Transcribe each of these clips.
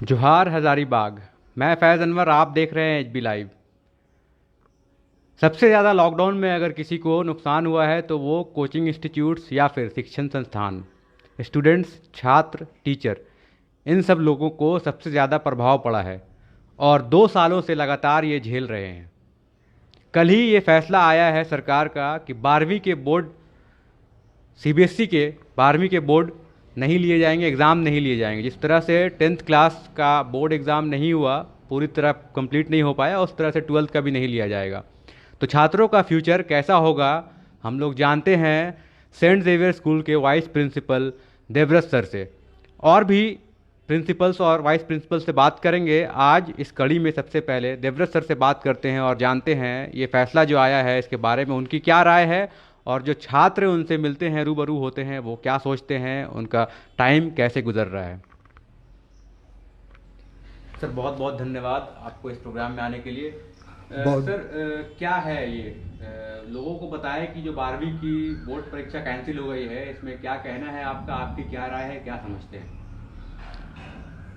जोहार हज़ारीबाग। मैं फैज़ अनवर, आप देख रहे हैं एचबी लाइव। सबसे ज़्यादा लॉकडाउन में अगर किसी को नुकसान हुआ है तो वो कोचिंग इंस्टीट्यूट्स या फिर शिक्षण संस्थान, स्टूडेंट्स, छात्र, टीचर, इन सब लोगों को सबसे ज़्यादा प्रभाव पड़ा है और 2 सालों से लगातार ये झेल रहे हैं। कल ही ये फैसला आया है सरकार का कि 12वीं के बोर्ड, सीबीएसई के 12वीं के बोर्ड नहीं लिए जाएंगे, एग्ज़ाम नहीं लिए जाएंगे। जिस तरह से 10th क्लास का बोर्ड एग्ज़ाम नहीं हुआ, पूरी तरह कंप्लीट नहीं हो पाया, उस तरह से 12th का भी नहीं लिया जाएगा। तो छात्रों का फ्यूचर कैसा होगा हम लोग जानते हैं सेंट जेवियर स्कूल के वाइस प्रिंसिपल देवव्रत सर से। और भी प्रिंसिपल्स और वाइस प्रिंसिपल से बात करेंगे आज इस कड़ी में। सबसे पहले देवव्रत सर से बात करते हैं और जानते हैं ये फैसला जो आया है इसके बारे में उनकी क्या राय है, और जो छात्र उनसे मिलते हैं, रूबरू होते हैं, वो क्या सोचते हैं, उनका टाइम कैसे गुजर रहा है। सर बहुत बहुत धन्यवाद आपको इस प्रोग्राम में आने के लिए। बहुत सर क्या है ये, लोगों को बताएं कि जो 12वीं की बोर्ड परीक्षा कैंसिल हो गई है, इसमें क्या कहना है आपका, आपकी क्या राय है, क्या समझते हैं।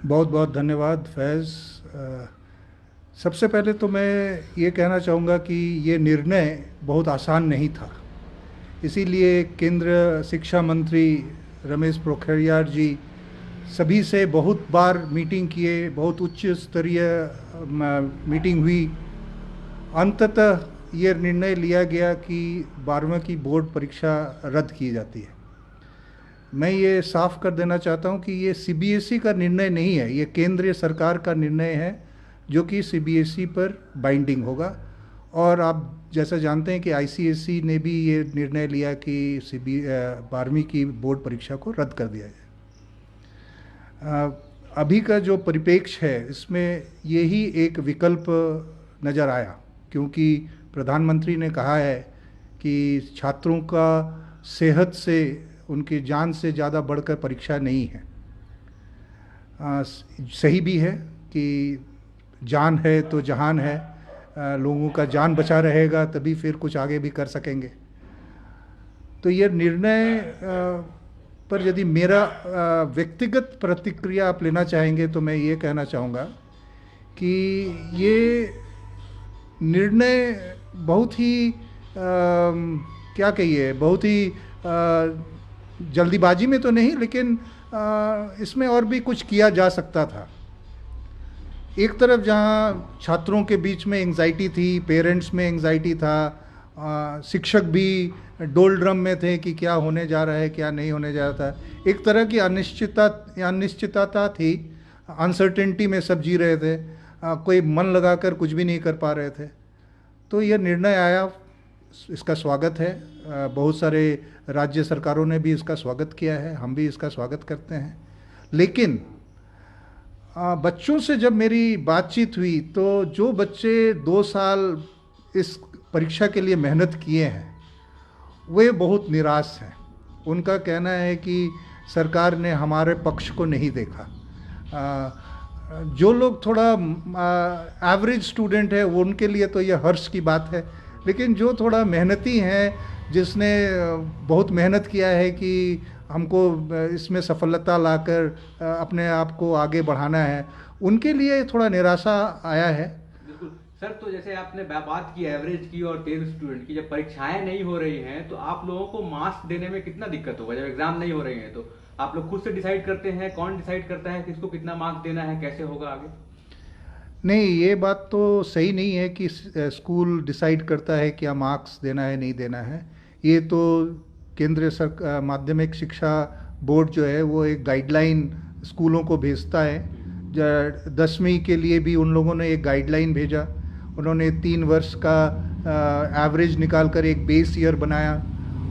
बहुत बहुत धन्यवाद फैज़। सबसे पहले तो मैं ये कहना चाहूँगा कि ये निर्णय बहुत आसान नहीं था। इसीलिए केंद्र शिक्षा मंत्री रमेश पोखरियाल जी सभी से बहुत बार मीटिंग किए, बहुत उच्च स्तरीय मीटिंग हुई। अंततः ये निर्णय लिया गया कि 12वीं की बोर्ड परीक्षा रद्द की जाती है। मैं ये साफ कर देना चाहता हूँ कि ये सीबीएसई का निर्णय नहीं है, ये केंद्रीय सरकार का निर्णय है जो कि सीबीएसई पर बाइंडिंग होगा। और आप जैसा जानते हैं कि आईसीएसई ने भी ये निर्णय लिया कि 12वीं की बोर्ड परीक्षा को रद्द कर दिया जाए। अभी का जो परिप्रेक्ष्य है इसमें यही एक विकल्प नज़र आया, क्योंकि प्रधानमंत्री ने कहा है कि छात्रों का सेहत से, उनकी जान से ज़्यादा बढ़कर परीक्षा नहीं है। सही भी है कि जान है तो जहान है। लोगों का जान बचा रहेगा तभी फिर कुछ आगे भी कर सकेंगे। तो ये निर्णय पर यदि मेरा व्यक्तिगत प्रतिक्रिया आप लेना चाहेंगे तो मैं ये कहना चाहूँगा कि ये निर्णय बहुत ही क्या कहिए, बहुत ही जल्दीबाजी में तो नहीं, लेकिन इसमें और भी कुछ किया जा सकता था। एक तरफ जहाँ छात्रों के बीच में एंग्जाइटी थी, पेरेंट्स में एंग्जाइटी था, शिक्षक भी डोल ड्रम में थे कि क्या होने जा रहा है, क्या नहीं होने जा रहा था। एक तरह की अनिश्चितता थी, अनसर्टेनिटी में सब जी रहे थे। कोई मन लगाकर कुछ भी नहीं कर पा रहे थे। तो यह निर्णय आया, इसका स्वागत है। बहुत सारे राज्य सरकारों ने भी इसका स्वागत किया है, हम भी इसका स्वागत करते हैं। लेकिन बच्चों से जब मेरी बातचीत हुई तो जो बच्चे 2 साल इस परीक्षा के लिए मेहनत किए हैं वे बहुत निराश हैं। उनका कहना है कि सरकार ने हमारे पक्ष को नहीं देखा। जो लोग थोड़ा एवरेज स्टूडेंट है उनके लिए तो यह हर्ष की बात है, लेकिन जो थोड़ा मेहनती हैं, जिसने बहुत मेहनत किया है कि हमको इसमें सफलता लाकर अपने आप को आगे बढ़ाना है, उनके लिए थोड़ा निराशा आया है। बिल्कुल सर, तो जैसे आपने बात की एवरेज की और तेज स्टूडेंट की, जब परीक्षाएं नहीं हो रही हैं तो आप लोगों को मार्क्स देने में कितना दिक्कत होगा। जब एग्जाम नहीं हो रही हैं तो आप लोग खुद से डिसाइड करते हैं, कौन डिसाइड करता है किसको कितना मार्क्स देना है, कैसे होगा आगे। नहीं, ये बात तो सही नहीं है कि स्कूल डिसाइड करता है क्या मार्क्स देना है नहीं देना है। ये तो केंद्रीय सरकार माध्यमिक शिक्षा बोर्ड जो है वो एक गाइडलाइन स्कूलों को भेजता है। 10वीं के लिए भी उन लोगों ने एक गाइडलाइन भेजा। उन्होंने 3 वर्ष का एवरेज निकाल कर एक बेस ईयर बनाया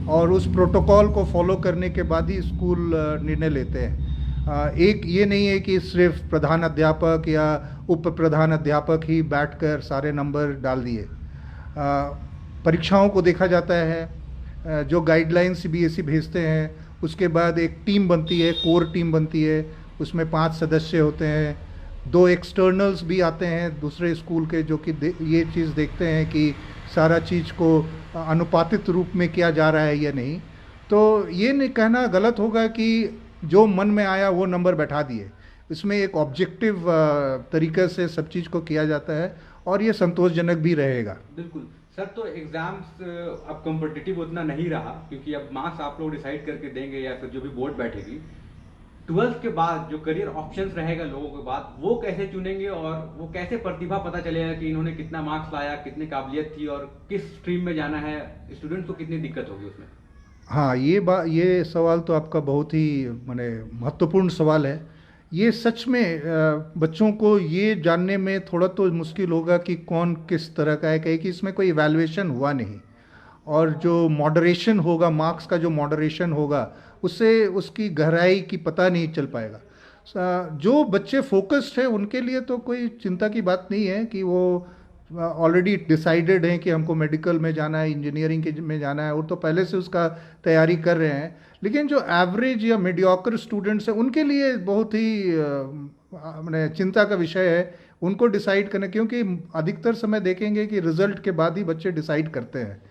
और उस प्रोटोकॉल को फॉलो करने के बाद ही स्कूल निर्णय लेते हैं। एक ये नहीं है कि सिर्फ प्रधान अध्यापक या उप प्रधान अध्यापक ही बैठकर सारे नंबर डाल दिए। परीक्षाओं को देखा जाता है, जो गाइडलाइन सीबीएसई भेजते हैं उसके बाद एक टीम बनती है, कोर टीम बनती है। उसमें 5 सदस्य होते हैं, 2 एक्सटर्नल्स भी आते हैं दूसरे स्कूल के, जो कि ये चीज़ देखते हैं कि सारा चीज़ को अनुपातित रूप में किया जा रहा है या नहीं। तो ये नहीं कहना गलत होगा कि जो मन में आया वो नंबर बैठा दिए। इसमें एक ऑब्जेक्टिव तरीके से सब चीज़ को किया जाता है और ये संतोषजनक भी रहेगा। बिल्कुल सर। तो एग्जाम्स अब कॉम्पिटिटिव उतना नहीं रहा, क्योंकि अब मार्क्स आप लोग डिसाइड करके देंगे या फिर जो भी बोर्ड बैठेगी। 12th के बाद जो करियर ऑप्शंस रहेगा लोगों के बाद, वो कैसे चुनेंगे और वो कैसे प्रतिभा पता चलेगा कि इन्होंने कितना मार्क्स लाया, कितनी काबिलियत थी और किस स्ट्रीम में जाना है? स्टूडेंट्स को कितनी दिक्कत होगी उसमें? हाँ, ये सवाल तो आपका बहुत ही माने महत्वपूर्ण सवाल है। ये सच में बच्चों को ये जानने में थोड़ा तो मुश्किल होगा कि कौन किस तरह का है, कहीं कि इसमें कोई इवैल्यूएशन हुआ नहीं, और जो मॉडरेशन होगा, मार्क्स का जो मॉडरेशन होगा, उससे उसकी गहराई की पता नहीं चल पाएगा। जो बच्चे फोकस्ड है उनके लिए तो कोई चिंता की बात नहीं है कि वो ऑलरेडी डिसाइडेड हैं कि हमको मेडिकल में जाना है, इंजीनियरिंग के में जाना है, और तो पहले से उसका तैयारी कर रहे हैं। लेकिन जो एवरेज या मीडियोकर स्टूडेंट्स हैं उनके लिए बहुत ही मैंने चिंता का विषय है उनको डिसाइड करना, क्योंकि अधिकतर समय देखेंगे कि रिजल्ट के बाद ही बच्चे डिसाइड करते हैं।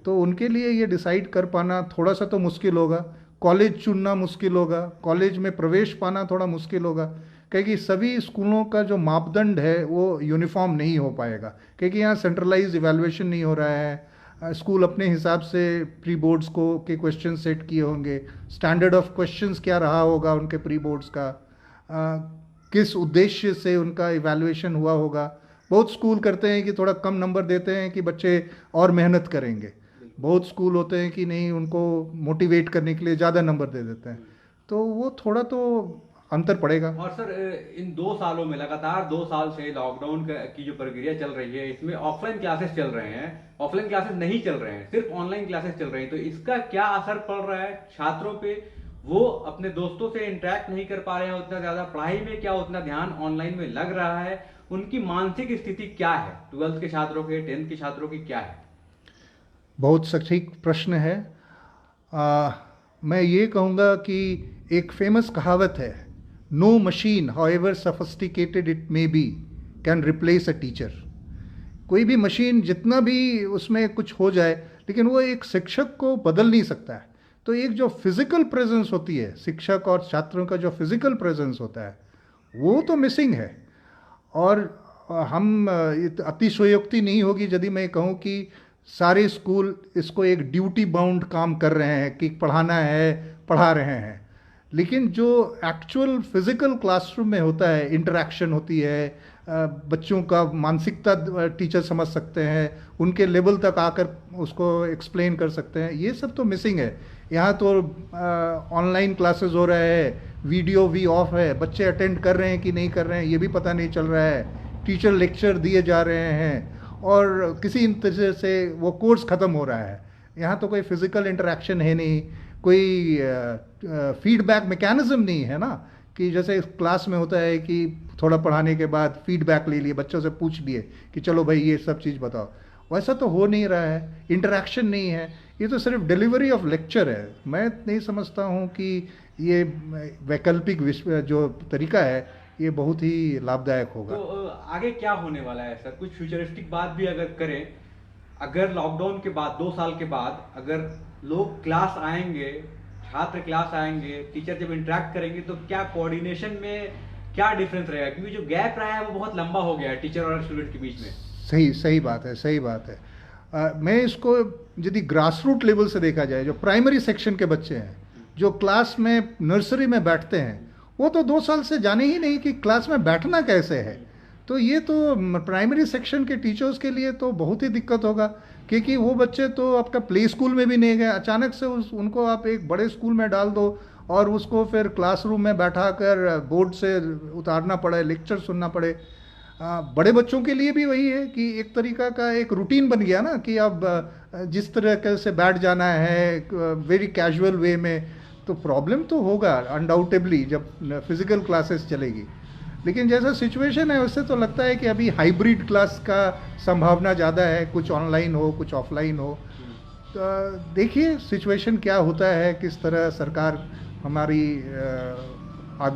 तो उनके लिए ये डिसाइड कर पाना थोड़ा सा तो मुश्किल होगा, कॉलेज चुनना मुश्किल होगा, कॉलेज में प्रवेश पाना थोड़ा मुश्किल होगा, क्योंकि सभी स्कूलों का जो मापदंड है वो यूनिफॉर्म नहीं हो पाएगा, क्योंकि यहाँ सेंट्रलाइज इवैल्यूएशन नहीं हो रहा है। स्कूल अपने हिसाब से प्री बोर्ड्स को के क्वेश्चन सेट किए होंगे, स्टैंडर्ड ऑफ क्वेश्चंस क्या रहा होगा उनके प्री बोर्ड्स का, किस उद्देश्य से उनका इवैल्यूएशन हुआ होगा। बहुत स्कूल करते हैं कि थोड़ा कम नंबर देते हैं कि बच्चे और मेहनत करेंगे, बहुत स्कूल होते हैं कि नहीं, उनको मोटिवेट करने के लिए ज़्यादा नंबर दे देते हैं। तो वो थोड़ा तो अंतर पड़ेगा। और सर इन 2 सालों में लगातार 2 साल से लॉकडाउन की जो प्रक्रिया चल रही है, इसमें ऑफलाइन क्लासेस चल रहे हैं, ऑफलाइन क्लासेस नहीं चल रहे हैं, सिर्फ ऑनलाइन क्लासेस चल रही हैं। तो इसका क्या असर पड़ रहा है छात्रों पे? वो अपने दोस्तों से इंटरेक्ट नहीं कर पा रहे हैं उतना ज्यादा, पढ़ाई में क्या उतना ध्यान ऑनलाइन में लग रहा है? उनकी मानसिक स्थिति क्या है? 12th के छात्रों के, 10th के छात्रों की क्या है? बहुत सटीक प्रश्न है। मैं ये कहूँगा कि एक फेमस कहावत है, no machine however sophisticated it may be can replace a teacher. कोई भी मशीन जितना भी उसमें कुछ हो जाए, लेकिन वो एक शिक्षक को बदल नहीं सकता है। तो एक जो फिजिकल प्रेजेंस होती है, शिक्षक और छात्रों का जो फिजिकल प्रेजेंस होता है, वो तो मिसिंग है। और हम अतिशयोक्ति नहीं होगी यदि मैं कहूँ कि सारे स्कूल इसको एक ड्यूटी बाउंड काम कर रहे हैं कि पढ़ाना है, पढ़ा रहे हैं। लेकिन जो एक्चुअल फिजिकल क्लासरूम में होता है, इंटरेक्शन होती है, बच्चों का मानसिकता टीचर समझ सकते हैं, उनके लेवल तक आकर उसको एक्सप्लेन कर सकते हैं, ये सब तो मिसिंग है। यहाँ तो ऑनलाइन क्लासेस हो रहे हैं, वीडियो भी ऑफ है, बच्चे अटेंड कर रहे हैं कि नहीं कर रहे हैं ये भी पता नहीं चल रहा है, टीचर लेक्चर दिए जा रहे हैं और किसी तरह से वो कोर्स ख़त्म हो रहा है। यहाँ तो कोई फिज़िकल इंटरेक्शन है नहीं, कोई फीडबैक मैकेनिज्म नहीं है ना, कि जैसे क्लास में होता है कि थोड़ा पढ़ाने के बाद फीडबैक ले लिए, बच्चों से पूछ लिए कि चलो भाई ये सब चीज़ बताओ। वैसा तो हो नहीं रहा है, इंटरेक्शन नहीं है, ये तो सिर्फ डिलीवरी ऑफ लेक्चर है। मैं नहीं समझता हूँ कि ये वैकल्पिक जो तरीका है ये बहुत ही लाभदायक होगा। तो आगे क्या होने वाला है सर? कुछ फ्यूचरिस्टिक बात भी अगर करें, अगर लॉकडाउन के बाद 2 साल के बाद अगर लोग क्लास आएंगे, छात्र क्लास आएंगे, टीचर जब इंटरेक्ट करेंगे, तो क्या कोऑर्डिनेशन में क्या डिफरेंस रहेगा? क्योंकि जो गैप रहा है वो बहुत लंबा हो गया है टीचर और स्टूडेंट के बीच में। सही बात है, सही बात है। मैं इसको यदि ग्रास रूट लेवल से देखा जाए, जो प्राइमरी सेक्शन के बच्चे हैं, जो क्लास में नर्सरी में बैठते हैं, वो तो 2 साल से जाने ही नहीं कि क्लास में बैठना कैसे है। तो ये तो प्राइमरी सेक्शन के टीचर्स के लिए तो बहुत ही दिक्कत होगा, क्योंकि वो बच्चे तो आपका प्ले स्कूल में भी नहीं गए, अचानक से उनको आप एक बड़े स्कूल में डाल दो और उसको फिर क्लासरूम में बैठा कर बोर्ड से उतारना पड़े, लेक्चर सुनना पड़े। बड़े बच्चों के लिए भी वही है कि एक तरीका का एक रूटीन बन गया ना, कि अब जिस तरह से बैठ जाना है वेरी कैजुअल वे में। तो प्रॉब्लम तो होगा अनडाउटेबली जब फिजिकल क्लासेस चलेगी। लेकिन जैसा सिचुएशन है उससे तो लगता है कि अभी हाइब्रिड क्लास का संभावना ज़्यादा है, कुछ ऑनलाइन हो कुछ ऑफलाइन हो। तो देखिए सिचुएशन क्या होता है, किस तरह सरकार हमारी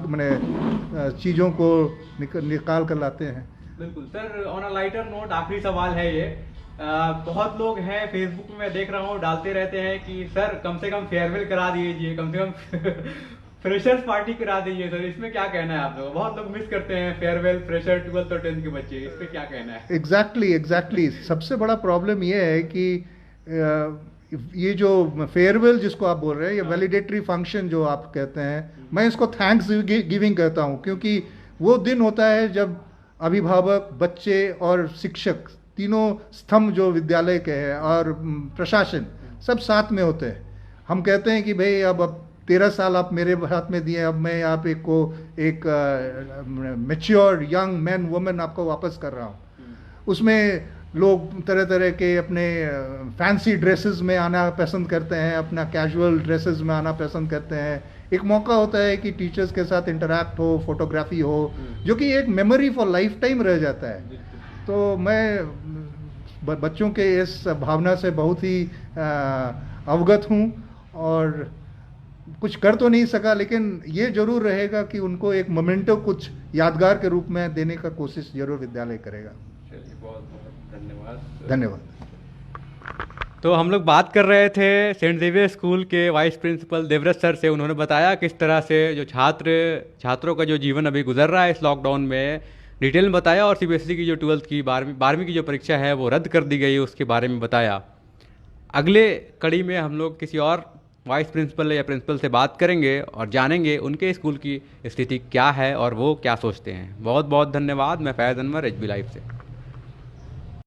मैंने चीज़ों को निकाल कर लाते हैं। बिल्कुल sir. On a lighter note आखिरी सवाल है ये, बहुत लोग हैं फेसबुक में मैं देख रहा हूँ डालते रहते हैं कि सर कम से कम फेयरवेल करा दीजिए, कम से कम फ्रेशर्स पार्टी करा दीजिए सर, इसमें क्या कहना है आप लोग? बहुत लोग मिस करते हैं फेयरवेल, फ्रेशर, 12th और 10th के बच्चे, इस पे क्या कहना है? एग्जैक्टली सबसे बड़ा प्रॉब्लम ये है कि ये जो फेयरवेल जिसको आप बोल रहे हैं, ये वैलिडेटरी फंक्शन जो आप कहते हैं, मैं इसको थैंक्स गिविंग कहता हूँ, क्योंकि वो दिन होता है जब अभिभावक, बच्चे और शिक्षक तीनों स्तंभ जो विद्यालय के हैं और प्रशासन सब साथ में होते हैं। हम कहते हैं कि भाई अब 13 साल आप मेरे हाथ में दिए, अब मैं आप एक मैच्योर यंग मैन वुमेन आपको वापस कर रहा हूँ। उसमें लोग तरह तरह के अपने फैंसी ड्रेसेस में आना पसंद करते हैं, अपना कैजुअल ड्रेसेस में आना पसंद करते हैं। एक मौका होता है कि टीचर्स के साथ इंटरैक्ट हो, फोटोग्राफी हो, जो कि एक मेमोरी फॉर लाइफ टाइम रह जाता है। तो मैं बच्चों के इस भावना से बहुत ही अवगत हूँ और कुछ कर तो नहीं सका, लेकिन ये जरूर रहेगा कि उनको एक मोमेंटो कुछ यादगार के रूप में देने का कोशिश जरूर विद्यालय करेगा। चलिए, बहुत बहुत धन्यवाद। धन्यवाद। तो हम लोग बात कर रहे थे सेंट जेवियर स्कूल के वाइस प्रिंसिपल देवव्रत सर से। उन्होंने बताया किस तरह से जो छात्रों का जो जीवन अभी गुजर रहा है इस लॉकडाउन में, डिटेल में बताया, और सीबीएसई की जो 12th की 12वीं की जो परीक्षा है वो रद्द कर दी गई, उसके बारे में बताया। अगले कड़ी में हम लोग किसी और वाइस प्रिंसिपल या प्रिंसिपल से बात करेंगे और जानेंगे उनके स्कूल की स्थिति क्या है और वो क्या सोचते हैं। बहुत बहुत धन्यवाद। मैं फैज़ अनवर, एचबी लाइव से।